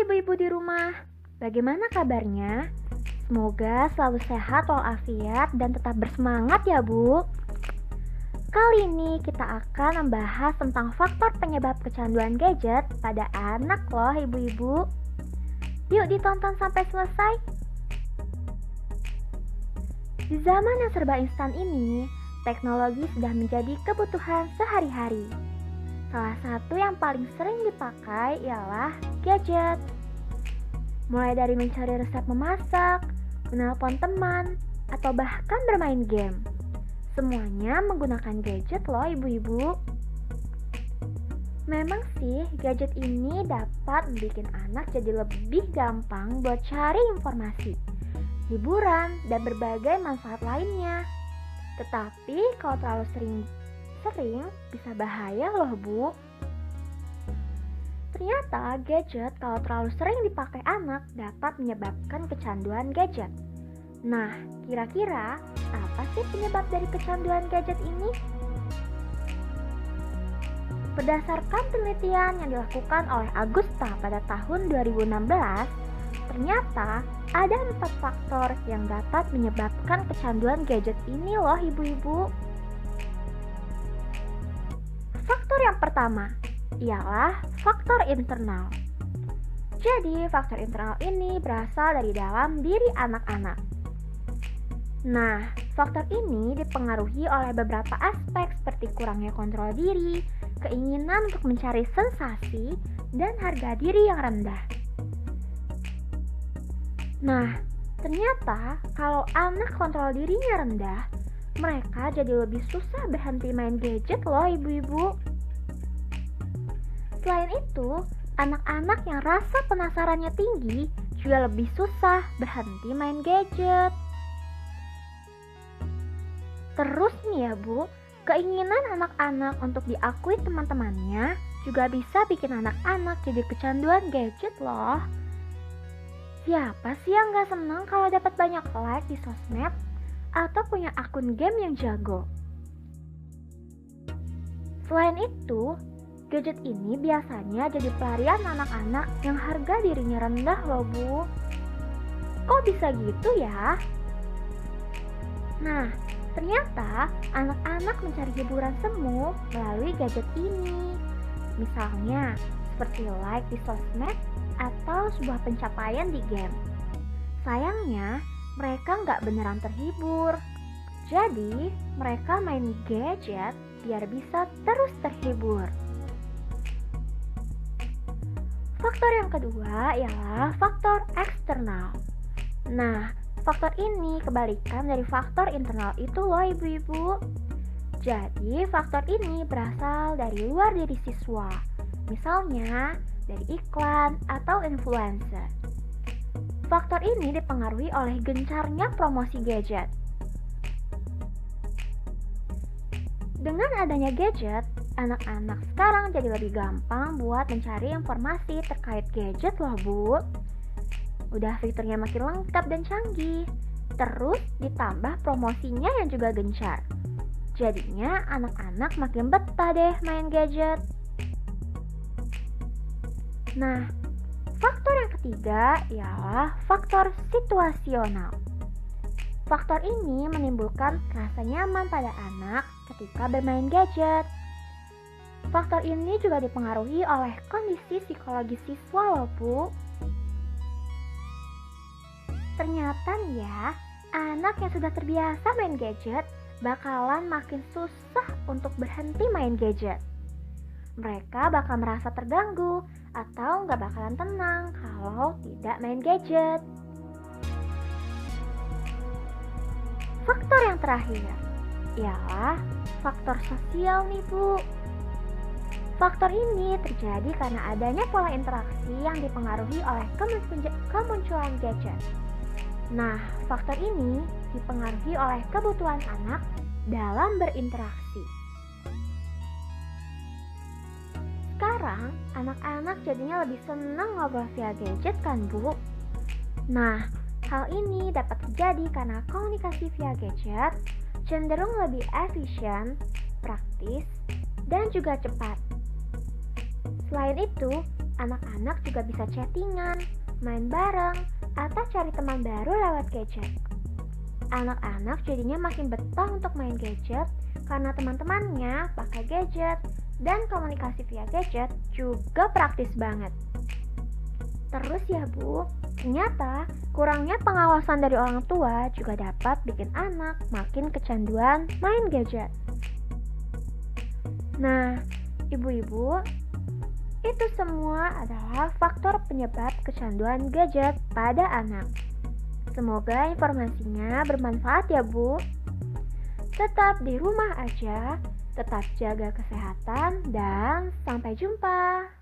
ibu-ibu di rumah, bagaimana kabarnya? Semoga selalu sehat walafiat dan tetap bersemangat ya Bu. Kali ini kita akan membahas tentang faktor penyebab kecanduan gadget pada anak loh ibu-ibu. Yuk ditonton sampai selesai. Di zaman yang serba instan ini, teknologi sudah menjadi kebutuhan sehari-hari. Salah satu yang paling sering dipakai ialah gadget. Mulai dari mencari resep memasak, menelpon teman, atau bahkan bermain game. Semuanya menggunakan gadget loh ibu-ibu. Memang sih gadget ini dapat membuat anak jadi lebih gampang buat cari informasi, hiburan, dan berbagai manfaat lainnya. Tetapi kalau terlalu sering bisa bahaya loh Bu. Ternyata gadget kalau terlalu sering dipakai anak dapat menyebabkan kecanduan gadget. Nah, kira-kira apa sih penyebab dari kecanduan gadget ini? Berdasarkan penelitian yang dilakukan oleh Agusta pada tahun 2016, ternyata ada 4 faktor yang dapat menyebabkan kecanduan gadget ini loh ibu-ibu. Faktor yang pertama ialah faktor internal. Jadi, faktor internal ini berasal dari dalam diri anak-anak. Nah, faktor ini dipengaruhi oleh beberapa aspek seperti kurangnya kontrol diri, keinginan untuk mencari sensasi, dan harga diri yang rendah. Nah, ternyata kalau anak kontrol dirinya rendah, mereka jadi lebih susah berhenti main gadget loh ibu-ibu. Selain itu, anak-anak yang rasa penasarannya tinggi juga lebih susah berhenti main gadget. Terus nih ya Bu, keinginan anak-anak untuk diakui teman-temannya juga bisa bikin anak-anak jadi kecanduan gadget loh. Siapa sih yang gak seneng kalau dapat banyak like di sosmed atau punya akun game yang jago? Selain itu, gadget ini biasanya jadi pelarian anak-anak yang harga dirinya rendah loh Bu. Kok bisa gitu ya? Nah, ternyata anak-anak mencari hiburan semu melalui gadget ini. Misalnya, seperti like di sosmed atau sebuah pencapaian di game. Sayangnya, mereka nggak beneran terhibur. Jadi, mereka main gadget biar bisa terus terhibur. Faktor yang kedua ialah faktor eksternal. Nah, faktor ini kebalikan dari faktor internal itu loh ibu-ibu. Jadi, faktor ini berasal dari luar diri siswa. Misalnya, dari iklan atau influencer. Faktor ini dipengaruhi oleh gencarnya promosi gadget. Dengan adanya gadget, anak-anak sekarang jadi lebih gampang buat mencari informasi terkait gadget loh Bu. Udah fiturnya makin lengkap dan canggih. Terus ditambah promosinya yang juga gencar. Jadinya anak-anak makin betah deh main gadget. Nah, faktor yang ketiga ialah faktor situasional. Faktor ini menimbulkan rasa nyaman pada anak ketika bermain gadget. Faktor ini juga dipengaruhi oleh kondisi psikologis siswa loh Bu. Ternyata nih ya, anak yang sudah terbiasa main gadget bakalan makin susah untuk berhenti main gadget. Mereka bakal merasa terganggu atau nggak bakalan tenang kalau tidak main gadget. Faktor yang terakhir ialah faktor sosial nih Bu. Faktor ini terjadi karena adanya pola interaksi yang dipengaruhi oleh kemunculan gadget. Nah, faktor ini dipengaruhi oleh kebutuhan anak dalam berinteraksi. Sekarang, anak-anak jadinya lebih senang ngobrol via gadget kan Bu? Nah, hal ini dapat terjadi karena komunikasi via gadget cenderung lebih efisien, praktis, dan juga cepat. Selain itu, Anak-anak juga bisa chattingan, main bareng, atau cari teman baru lewat gadget. Anak-anak jadinya makin betah untuk main gadget karena teman-temannya pakai gadget dan komunikasi via gadget juga praktis banget. Terus ya Bu, ternyata kurangnya pengawasan dari orang tua juga dapat bikin anak makin kecanduan main gadget. Nah, ibu-ibu, itu semua adalah faktor penyebab kecanduan gadget pada anak. Semoga informasinya bermanfaat ya Bu. Tetap di rumah aja, tetap jaga kesehatan, dan sampai jumpa.